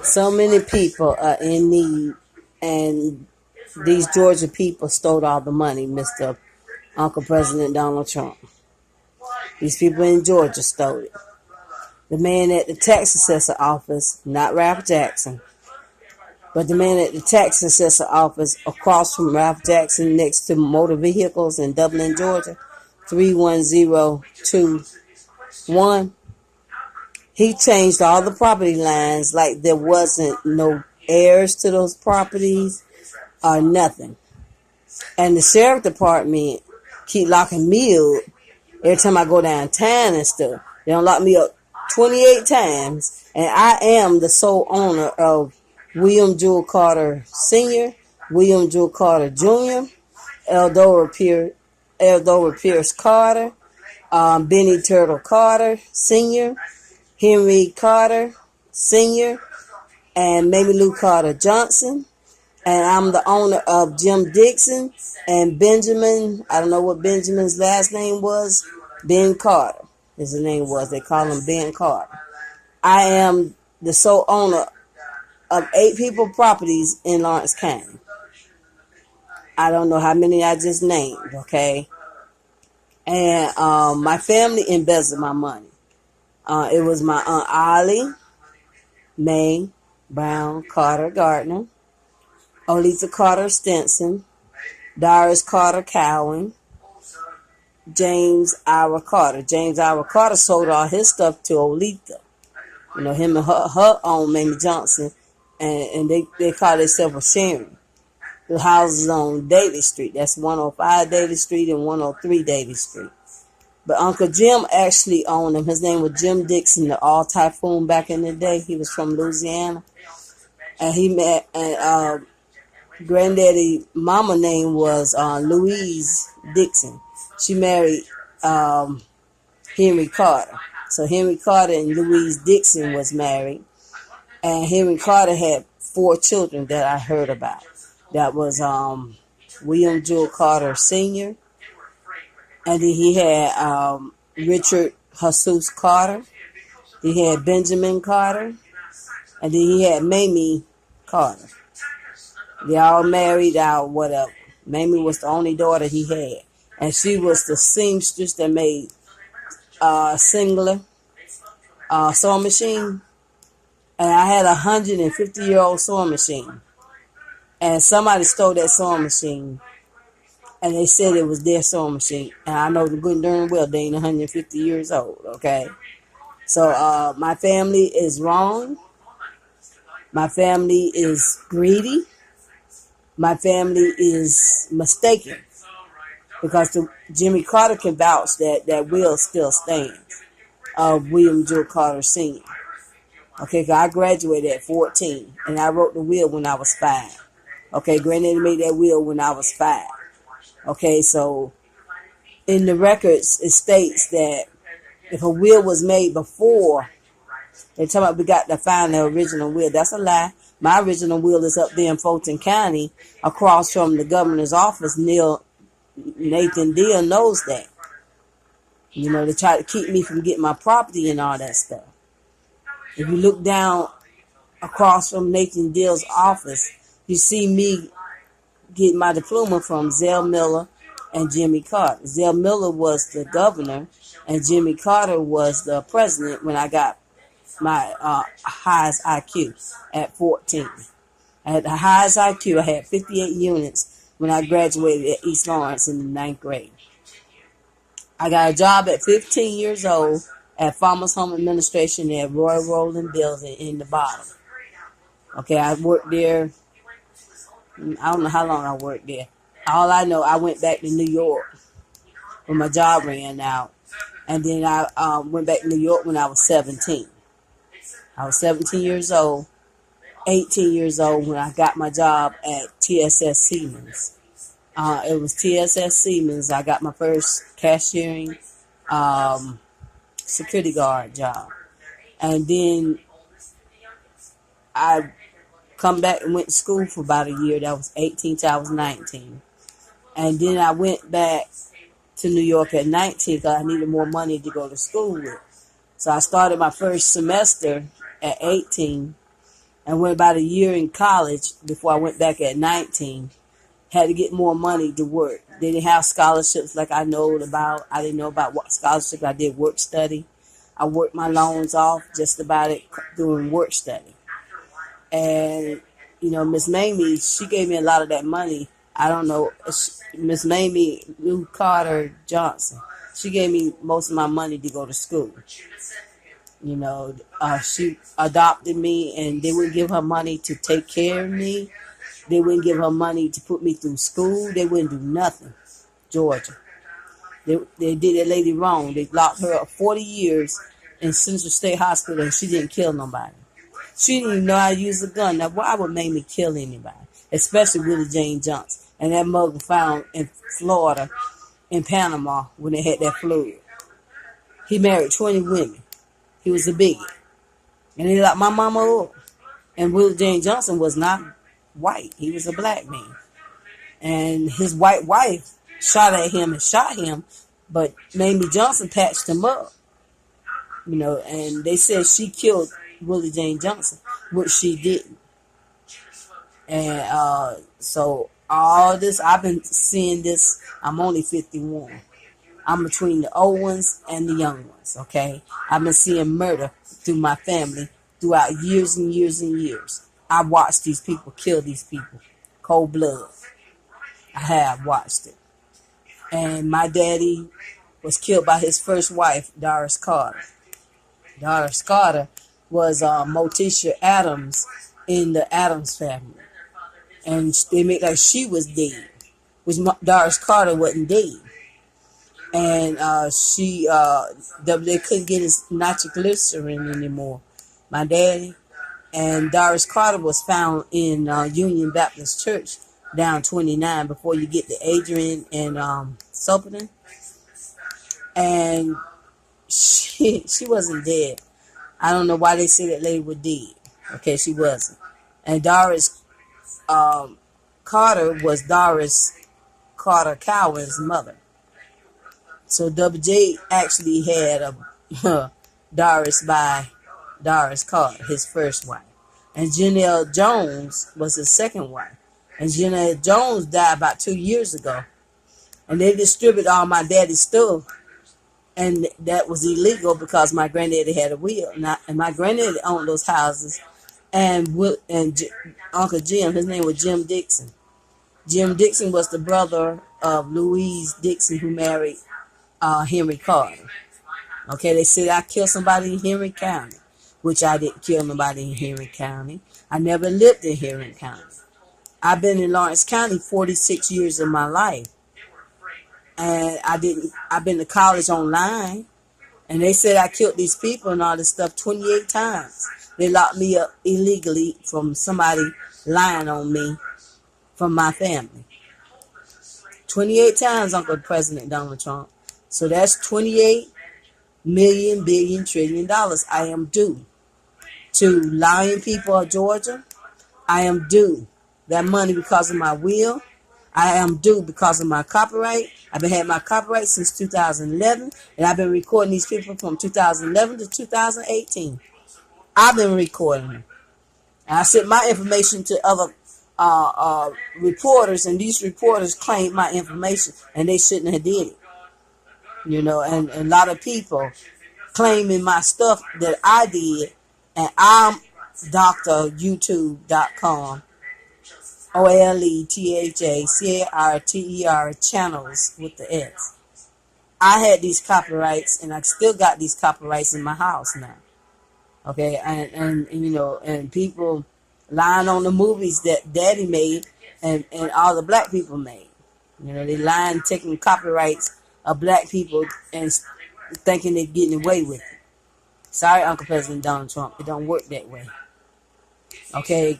So many people are in need, and these Georgia people stole all the money, Mr. Uncle President Donald Trump. These people in Georgia stole it. The man at the tax assessor office, not Ralph Jackson, but the man at the tax assessor office across from Ralph Jackson next to motor vehicles in Dublin, Georgia, 31021. He changed all the property lines like there wasn't no heirs to those properties or nothing. And the sheriff department keep locking me up every time I go downtown and stuff. They don't lock me up 28 times. And I am the sole owner of William Jewell Carter Sr., William Jewell Carter Jr., Eldora Pierce Carter, Benny Turtle Carter Sr., Henry Carter Sr., and Mamie Lou Carter Johnson. And I'm the owner of Jim Dixon and Benjamin. I don't know what Benjamin's last name was. Ben Carter, his name was. They call him Ben Carter. I am the sole owner of 8 people properties in Lawrence County. I don't know how many I just named, okay? And my family embezzled my money. It was my Aunt Ollie, May Brown Carter Gardner, Oletha Carter Stinson, Doris Carter Cowan, James Ira Carter. James Ira Carter sold all his stuff to Oletha. You know, him and her own Mamie Johnson, and they call themselves sharing. The houses on Daly Street. That's 105 Daly Street and 103 Daly Street. But Uncle Jim actually owned them. His name was Jim Dixon, the All Typhoon back in the day. He was from Louisiana. And he met, and granddaddy mama name was Louise Dixon. She married Henry Carter. So Henry Carter and Louise Dixon was married. And Henry Carter had 4 children that I heard about. That was William Jewell Carter Sr., and then he had Richard Jesus Carter. He had Benjamin Carter. And then he had Mamie Carter. They all married out, whatever. Mamie was the only daughter he had. And she was the seamstress that made singular sewing machine. And I had a 150-year-old sewing machine. And somebody stole that sewing machine. And they said it was their sewing machine. And I know the good and darn well they ain't 150 years old, okay? So my family is wrong. My family is greedy. My family is mistaken. Because Jimmy Carter can vouch that will still stands. William Jewell Carter Sr. Okay, because I graduated at 14. And I wrote the will when I was 5. Okay, granddaddy made that will when I was 5. Okay, so in the records, it states that if a will was made before, they talk about we got to find the original will. That's a lie. My original will is up there in Fulton County, across from the governor's office. Nathan Deal knows that. You know, they try to keep me from getting my property and all that stuff. If you look down across from Nathan Deal's office, you see me get my diploma from Zell Miller and Jimmy Carter. Zell Miller was the governor, and Jimmy Carter was the president when I got my highest IQ at 14. I had the highest IQ. I had 58 units when I graduated at East Lawrence in the 9th grade. I got a job at 15 years old at Farmers Home Administration at Roy Rowland Building in the bottom. Okay, I worked there. I don't know how long I worked there. All I know, I went back to New York when my job ran out. And then I went back to New York when I was 17. I was 17 years old, 18 years old when I got my job at TSS Siemens. It was TSS Siemens. I got my first cashiering security guard job. And then I come back and went to school for about a year. That was 18 till I was 19. And then I went back to New York at 19 because I needed more money to go to school with. So I started my first semester at 18 and went about a year in college before I went back at 19. Had to get more money to work. They didn't have scholarships like I know about. I didn't know about what scholarships. I did work study. I worked my loans off just about it doing work study. And, Miss Mamie, she gave me a lot of that money. I don't know, Miss Mamie Lou Carter Johnson, she gave me most of my money to go to school. She adopted me, and they wouldn't give her money to take care of me. They wouldn't give her money to put me through school. They wouldn't do nothing. Georgia. They did that lady wrong. They locked her up 40 years in Central State Hospital, and she didn't kill nobody. She didn't even know how to use a gun. Now, why would make me kill anybody? Especially Willie Jane Johnson. And that mother found in Florida, in Panama, when they had that flood. He married 20 women. He was a bigot. And he locked my mama up. And Willie Jane Johnson was not white. He was a black man. And his white wife shot at him and shot him, but Mamie Johnson patched him up. And they said she killed Willie Jane Johnson, which she didn't. And so all this, I've been seeing this. I'm only 51. I'm between the old ones and the young ones, okay? I've been seeing murder through my family throughout years and years and years. I watched these people kill these people. Cold blood. I have watched it. And my daddy was killed by his first wife, Doris Carter. Doris Carter was Morticia Adams in the Adams family. And they made like she was dead, which Doris Carter wasn't dead. And they couldn't get his nitroglycerin anymore. My daddy. And Doris Carter was found in Union Baptist Church down 29 before you get to Adrian and Supperton. And she wasn't dead. I don't know why they say that lady was dead. Okay, she wasn't. And Doris Carter was Doris Carter Cowan's mother. So WJ actually had a Doris by Doris Carter, his first wife. And Janelle Jones was his second wife. And Janelle Jones died about 2 years ago. And they distributed all my daddy's stuff. And that was illegal because my granddaddy had a will. And my granddaddy owned those houses. And Uncle Jim, his name was Jim Dixon. Jim Dixon was the brother of Louise Dixon, who married Henry Carter. Okay, they said I killed somebody in Henry County, which I didn't kill nobody in Henry County. I never lived in Henry County. I've been in Lawrence County 46 years of my life. And I've been to college online. And they said I killed these people and all this stuff 28 times. They locked me up illegally from somebody lying on me from my family. 28 times, Uncle President Donald Trump. So that's 28 million, billion, trillion dollars I am due to lying people of Georgia. I am due that money because of my will. I am due because of my copyright. I've been having my copyright since 2011, and I've been recording these people from 2011 to 2018. I've been recording them. And I sent my information to other reporters, and these reporters claimed my information, and they shouldn't have did it. And a lot of people claiming my stuff that I did, and I'm dryoutube.com, OLETHACARTER channels with the S. I had these copyrights, and I still got these copyrights in my house now. Okay, and people lying on the movies that Daddy made and all the black people made. They lying, taking copyrights of black people and thinking they're getting away with it. Sorry, Uncle President Donald Trump, it don't work that way. Okay,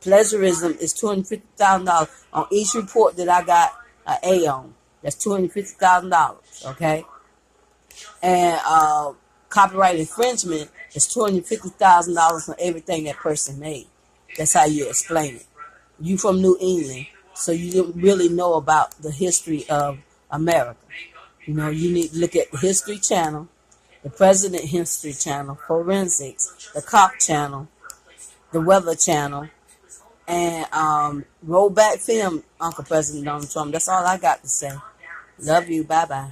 plagiarism is $250,000 on each report that I got an A on. That's $250,000. Okay, and copyright infringement is $250,000 on everything that person made. That's how you explain it. You from New England, so you didn't really know about the history of America. You need to look at the History Channel, the President History Channel, Forensics, the Cop Channel, the Weather Channel, and roll back film, Uncle President Donald Trump. That's all I got to say. Love you. Bye bye.